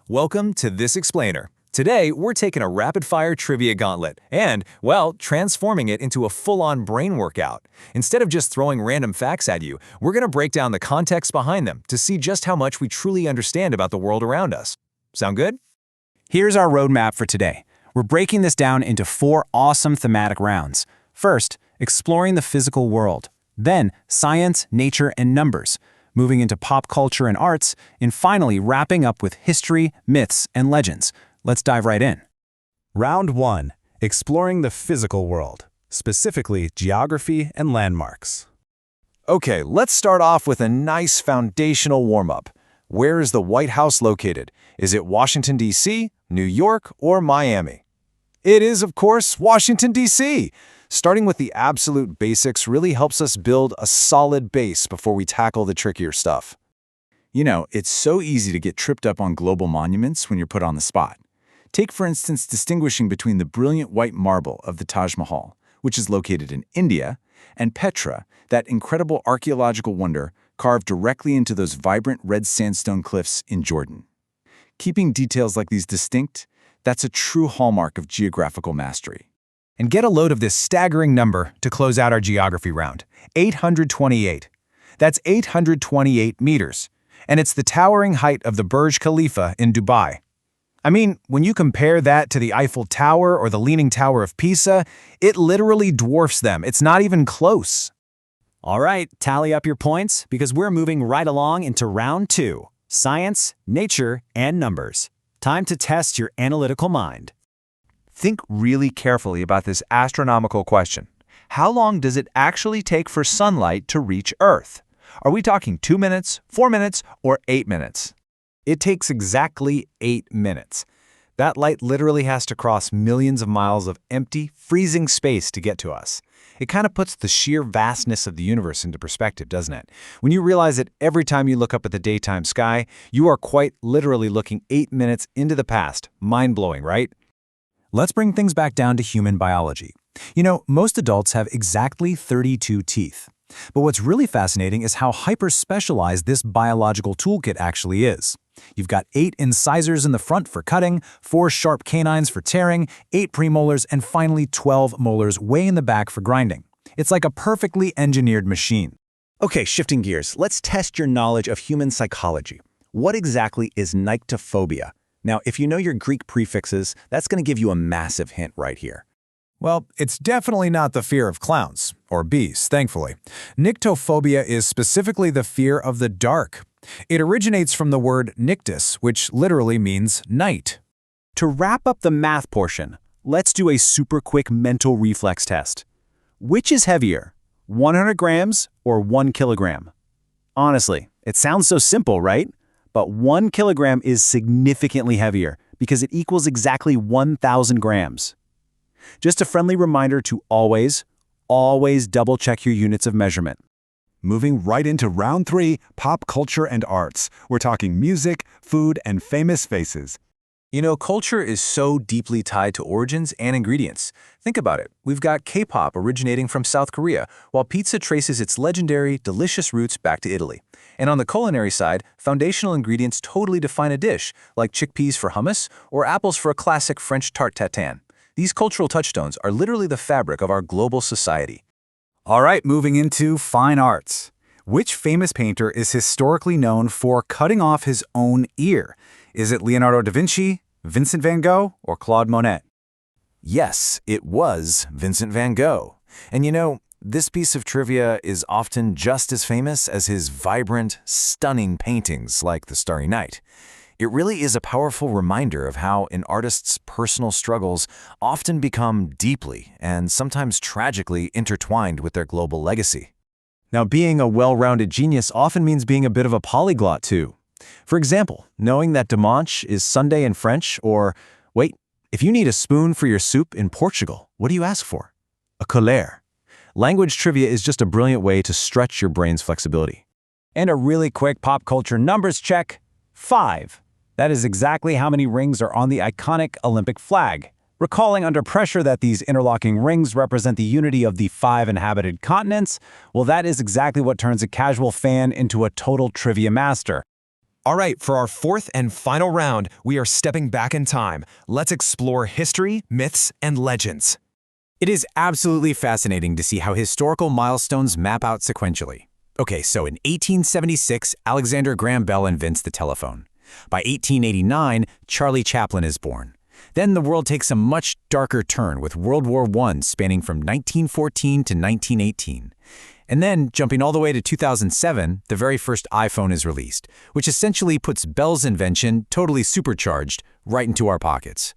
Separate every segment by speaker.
Speaker 1: Welcome to This Explainer. Today, we're taking a rapid-fire trivia gauntlet and, well, transforming it into a full-on brain workout. Instead of just throwing random facts at you, we're going to break down the context behind them to see just how much we truly understand about the world around us. Sound good?
Speaker 2: Here's our roadmap for today. We're breaking this down into 4 awesome thematic rounds. First, exploring the physical world. Then, science, nature, and numbers. Moving into pop culture and arts, and finally wrapping up with history, myths, and legends. Let's dive right in.
Speaker 3: Round 1. Exploring the physical world, specifically geography and landmarks.
Speaker 1: Okay, let's start off with a nice foundational warm-up. Where is the White House located? Is it Washington, D.C., New York, or Miami? It is, of course, Washington, D.C. Starting with the absolute basics really helps us build a solid base before we tackle the trickier stuff. You know, it's so easy to get tripped up on global monuments when you're put on the spot. Take, for instance, distinguishing between the brilliant white marble of the Taj Mahal, which is located in India, and Petra, that incredible archaeological wonder carved directly into those vibrant red sandstone cliffs in Jordan. Keeping details like these distinct, that's a true hallmark of geographical mastery.
Speaker 2: And get a load of this staggering number to close out our geography round. 828. That's 828 meters. And it's the towering height of the Burj Khalifa in Dubai. I mean, when you compare that to the Eiffel Tower or the Leaning Tower of Pisa, it literally dwarfs them. It's not even close. All right, tally up your points because we're moving right along into round 2. Science, nature, and numbers. Time to test your analytical mind.
Speaker 4: Think really carefully about this astronomical question. How long does it actually take for sunlight to reach Earth? Are we talking 2 minutes, 4 minutes, or 8 minutes?
Speaker 2: It takes exactly 8 minutes. That light literally has to cross millions of miles of empty, freezing space to get to us. It kind of puts the sheer vastness of the universe into perspective, doesn't it? When you realize that every time you look up at the daytime sky, you are quite literally looking 8 minutes into the past. Mind-blowing, right? Let's bring things back down to human biology. You know, most adults have exactly 32 teeth. But what's really fascinating is how hyper-specialized this biological toolkit actually is. You've got 8 incisors in the front for cutting, 4 sharp canines for tearing, 8 premolars, and finally 12 molars way in the back for grinding. It's like a perfectly engineered machine. Okay, shifting gears, let's test your knowledge of human psychology. What exactly is nyctophobia? Now, if you know your Greek prefixes, that's going to give you a massive hint right here.
Speaker 1: Well, it's definitely not the fear of clowns, or bees, thankfully. Nyctophobia is specifically the fear of the dark. It originates from the word nyctis, which literally means night.
Speaker 2: To wrap up the math portion, let's do a super quick mental reflex test. Which is heavier, 100 grams or 1 kilogram? Honestly, it sounds so simple, right? But 1 kilogram is significantly heavier because it equals exactly 1,000 grams. Just a friendly reminder to always double-check your units of measurement.
Speaker 3: Moving right into round 3, pop culture and arts. We're talking music, food, and famous faces.
Speaker 1: You know, culture is so deeply tied to origins and ingredients. Think about it. We've got K-pop originating from South Korea, while pizza traces its legendary, delicious roots back to Italy. And on the culinary side, foundational ingredients totally define a dish, like chickpeas for hummus or apples for a classic French tarte tatin. These cultural touchstones are literally the fabric of our global society.
Speaker 2: All right, moving into fine arts. Which famous painter is historically known for cutting off his own ear? Is it Leonardo da Vinci, Vincent van Gogh, or Claude Monet?
Speaker 1: Yes, it was Vincent van Gogh. And you know, this piece of trivia is often just as famous as his vibrant, stunning paintings like The Starry Night. It really is a powerful reminder of how an artist's personal struggles often become deeply and sometimes tragically intertwined with their global legacy. Now, being a well-rounded genius often means being a bit of a polyglot, too. For example, knowing that dimanche is Sunday in French, or, wait, if you need a spoon for your soup in Portugal, what do you ask for? A colher. Language trivia is just a brilliant way to stretch your brain's flexibility.
Speaker 2: And a really quick pop culture numbers check. 5. That is exactly how many rings are on the iconic Olympic flag. Recalling under pressure that these interlocking rings represent the unity of the 5 inhabited continents, well, that is exactly what turns a casual fan into a total trivia master.
Speaker 5: All right, for our fourth and final round, we are stepping back in time. Let's explore history, myths, and legends.
Speaker 2: It is absolutely fascinating to see how historical milestones map out sequentially. Okay, so in 1876, Alexander Graham Bell invents the telephone. By 1889, Charlie Chaplin is born. Then the world takes a much darker turn with World War I spanning from 1914 to 1918. And then, jumping all the way to 2007, the very first iPhone is released, which essentially puts Bell's invention, totally supercharged, right into our pockets.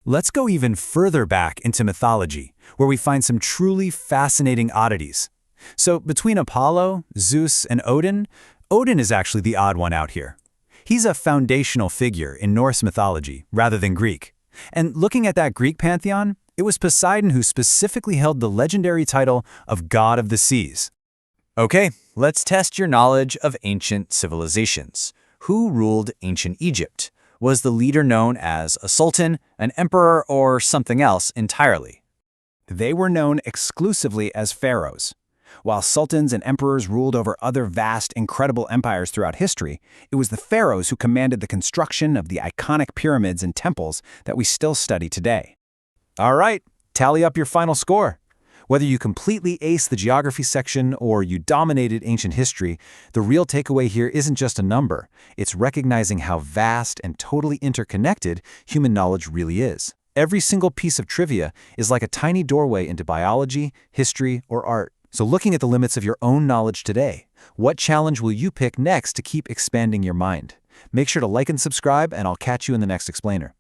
Speaker 2: Let's go even further back into mythology, where we find some truly fascinating oddities. So between Apollo, Zeus, and Odin, Odin is actually the odd one out here. He's a foundational figure in Norse mythology rather than Greek. And looking at that Greek pantheon, it was Poseidon who specifically held the legendary title of God of the Seas.
Speaker 4: Okay, let's test your knowledge of ancient civilizations. Who ruled ancient Egypt? Was the leader known as a sultan, an emperor, or something else entirely?
Speaker 2: They were known exclusively as pharaohs. While sultans and emperors ruled over other vast, incredible empires throughout history, it was the pharaohs who commanded the construction of the iconic pyramids and temples that we still study today.
Speaker 1: All right, tally up your final score. Whether you completely aced the geography section or you dominated ancient history, the real takeaway here isn't just a number. It's recognizing how vast and totally interconnected human knowledge really is. Every single piece of trivia is like a tiny doorway into biology, history, or art. So looking at the limits of your own knowledge today, what challenge will you pick next to keep expanding your mind? Make sure to like and subscribe, and I'll catch you in the next explainer.